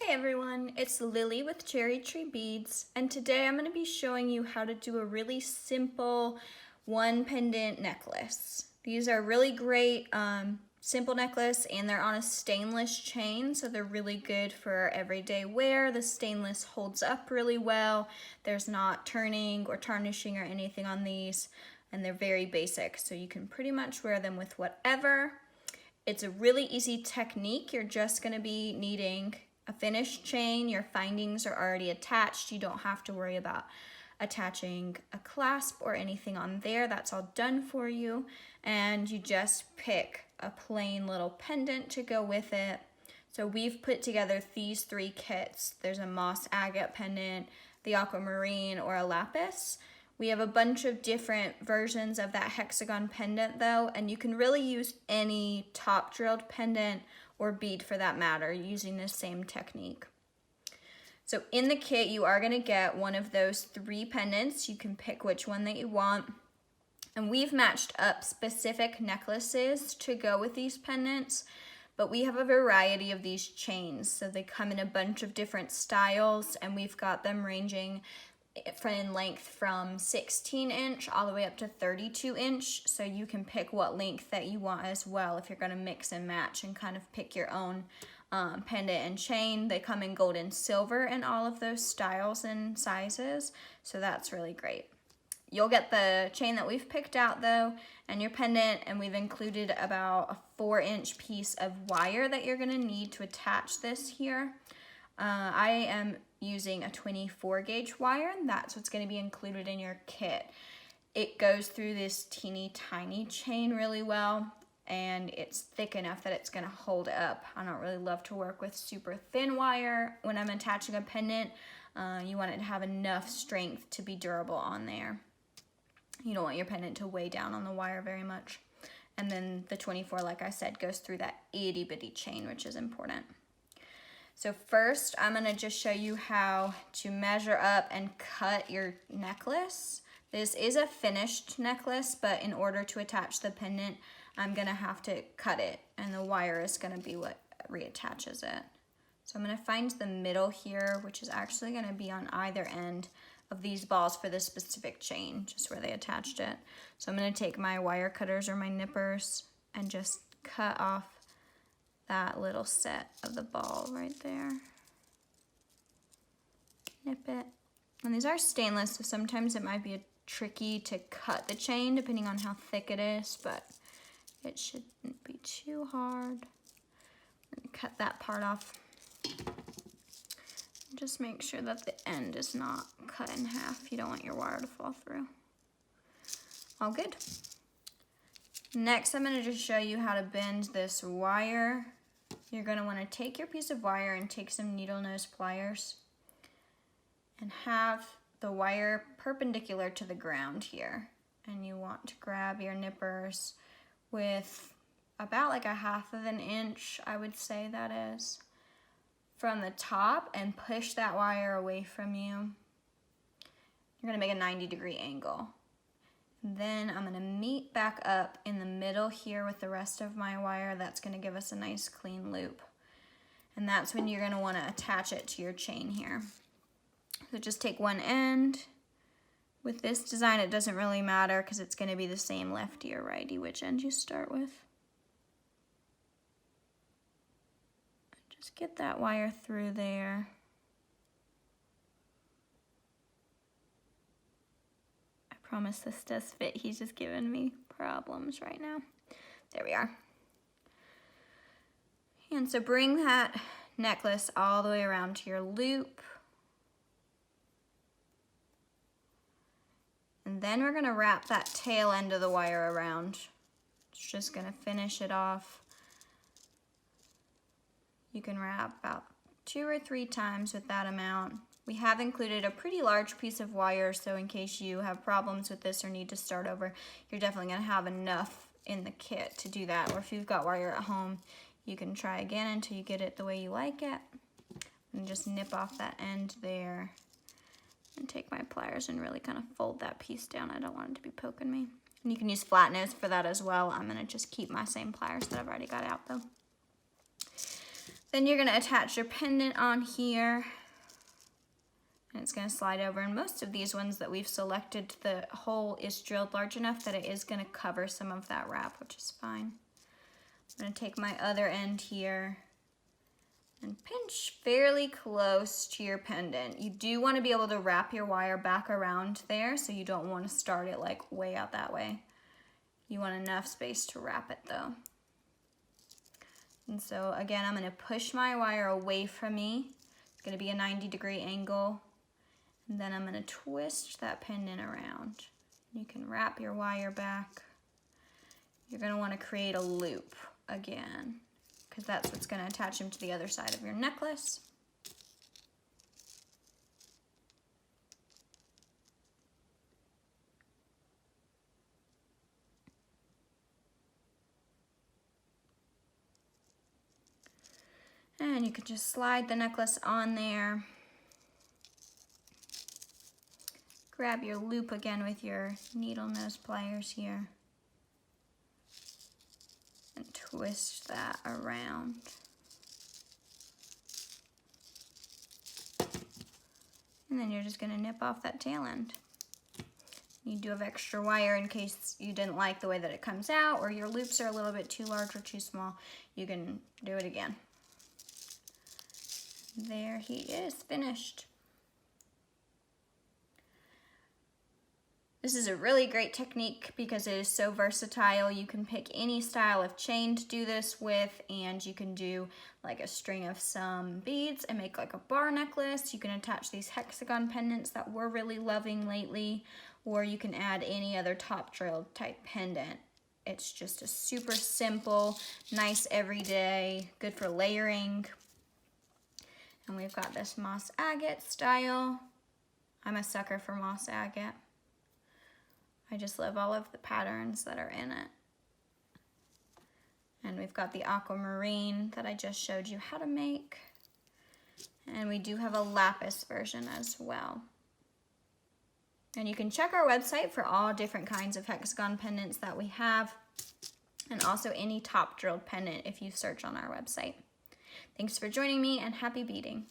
Hey everyone, it's Lily with Cherry Tree Beads, and today I'm going to be showing you how to do a really simple one pendant necklace. These are really great simple necklace, and they're on a stainless chain, so they're really good for everyday wear. The stainless holds up really well. There's not turning or tarnishing or anything on these, and they're very basic, so you can pretty much wear them with whatever. It's a really easy technique. You're just going to be needing a finished chain. Your findings are already attached. You don't have to worry about attaching a clasp or anything on there. That's all done for you. And you just pick a plain little pendant to go with it. So we've put together these three kits. There's a moss agate pendant, the aquamarine, or a lapis. We have a bunch of different versions of that hexagon pendant though, and you can really use any top drilled pendant or bead for that matter using the same technique. So in the kit, you are going to get one of those three pendants. You can pick which one that you want. And we've matched up specific necklaces to go with these pendants, but we have a variety of these chains. So they come in a bunch of different styles, and we've got them ranging in length from 16 inch all the way up to 32 inch. So you can pick what length that you want as well if you're going to mix and match and kind of pick your own pendant and chain. They come in gold and silver in all of those styles and sizes, so that's really great. You'll get the chain that we've picked out though, and your pendant, and we've included about a 4-inch piece of wire that you're going to need to attach this here. I am using a 24 gauge wire, and that's what's going to be included in your kit. It goes through this teeny tiny chain really well, and it's thick enough that it's going to hold up. I don't really love to work with super thin wire when I'm attaching a pendant. You want it to have enough strength to be durable on there. You don't want your pendant to weigh down on the wire very much. And then the 24, like I said, goes through that itty bitty chain, which is important. So first, I'm going to just show you how to measure up and cut your necklace. This is a finished necklace, but in order to attach the pendant, I'm going to have to cut it, and the wire is going to be what reattaches it. So I'm going to find the middle here, which is actually going to be on either end of these balls for this specific chain, just where they attached it. So I'm going to take my wire cutters or my nippers and just cut off that little set of the ball right there. Nip it. And these are stainless, so sometimes it might be tricky to cut the chain depending on how thick it is, but it shouldn't be too hard. I'm gonna cut that part off. Just make sure that the end is not cut in half. You don't want your wire to fall through. All good. Next, I'm gonna just show you how to bend this wire. You're going to want to take your piece of wire and take some needle nose pliers and have the wire perpendicular to the ground here. And you want to grab your nippers with about like a 1/2 inch, I would say that is, from the top, and push that wire away from you. You're going to make a 90-degree angle. Then I'm going to meet back up in the middle here with the rest of my wire. That's going to give us a nice clean loop. And that's when you're going to want to attach it to your chain here. So just take one end. With this design, it doesn't really matter because it's going to be the same lefty or righty which end you start with. Just get that wire through there. Promise this does fit. He's just giving me problems right now. There we are. And so bring that necklace all the way around to your loop. And then we're gonna wrap that tail end of the wire around. It's just gonna finish it off. You can wrap about 2 or 3 times with that amount. We have included a pretty large piece of wire, so in case you have problems with this or need to start over, you're definitely going to have enough in the kit to do that. Or if you've got wire at home, you can try again until you get it the way you like it. And just nip off that end there. And take my pliers and really kind of fold that piece down. I don't want it to be poking me. And you can use flat nose for that as well. I'm going to just keep my same pliers that I've already got out though. Then you're gonna attach your pendant on here, and it's gonna slide over. And most of these ones that we've selected, the hole is drilled large enough that it is gonna cover some of that wrap, which is fine. I'm gonna take my other end here and pinch fairly close to your pendant. You do wanna be able to wrap your wire back around there, so you don't wanna start it like way out that way. You want enough space to wrap it though. And so again, I'm gonna push my wire away from me. It's gonna be a 90-degree angle. And then I'm gonna twist that pendant around. You can wrap your wire back. You're gonna wanna create a loop again, because that's what's gonna attach them to the other side of your necklace. And you can just slide the necklace on there. Grab your loop again with your needle nose pliers here. And twist that around. And then you're just gonna nip off that tail end. You do have extra wire in case you didn't like the way that it comes out, or your loops are a little bit too large or too small. You can do it again. There he is, finished. This is a really great technique because it is so versatile. You can pick any style of chain to do this with, and you can do like a string of some beads and make like a bar necklace. You can attach these hexagon pendants that we're really loving lately, or you can add any other top drilled type pendant. It's just a super simple, nice everyday, good for layering. And we've got this moss agate style. I'm a sucker for moss agate. I just love all of the patterns that are in it. And we've got the aquamarine that I just showed you how to make. And we do have a lapis version as well. And you can check our website for all different kinds of hexagon pendants that we have, and also any top drilled pendant if you search on our website. Thanks for joining me, and happy beading.